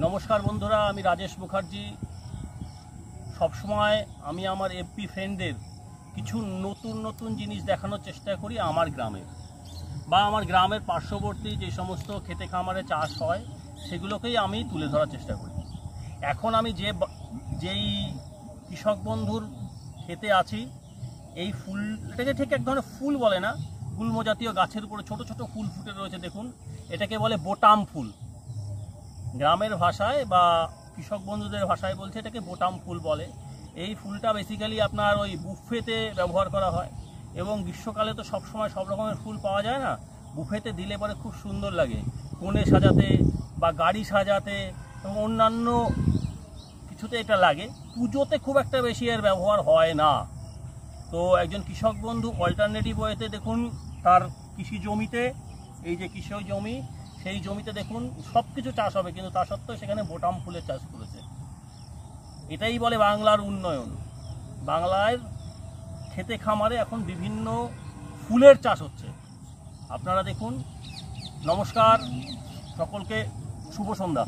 নমস্কার বন্ধুরা, আমি রাজেশ মুখার্জি। সবসময় আমি আমার এমপি ফ্রেন্ডদের কিছু নতুন নতুন জিনিস দেখানোর চেষ্টা করি আমার গ্রামের বা আমার গ্রামের পার্শ্ববর্তী যে সমস্ত খেতে খামারে চাষ হয় সেগুলোকেই আমি তুলে ধরার চেষ্টা করি। এখন আমি যেই কৃষক বন্ধুর খেতে আছি, এই ফুলটাকে ঠিক এক ধরনের ফুল বলে না, গুল্ম জাতীয় গাছের উপরে ছোট ছোট ফুল ফুটে রয়েছে। দেখুন, এটাকে বলে বোটাম ফুল। গ্রামের ভাষায় বা কৃষক বন্ধুদের ভাষায় বলছে এটাকে বোটাম ফুল বলে। এই ফুলটা বেসিক্যালি আপনার ওই বুফেতে ব্যবহার করা হয়, এবং গ্রীষ্মকালে তো সবসময় সব রকমের ফুল পাওয়া যায় না, বুফেতে দিলে পরে খুব সুন্দর লাগে, কোণে সাজাতে বা গাড়ি সাজাতে এবং অন্যান্য কিছুতে এটা লাগে। পুজোতে খুব একটা বেশি এর ব্যবহার হয় না। তো একজন কৃষক বন্ধু অল্টারনেটিভ ওয়েতে দেখুন তার কৃষি জমিতে, এই যে কৃষি জমি, সেই জমিতে দেখুন সব কিছু চাষ হবে, কিন্তু তা সত্ত্বেও সেখানে বোটাম ফুলের চাষ করেছে। এটাই বলে বাংলার উন্নয়ন। বাংলার খেতে খামারে এখন বিভিন্ন ফুলের চাষ হচ্ছে, আপনারা দেখুন। নমস্কার সকলকে, শুভ সন্ধ্যা।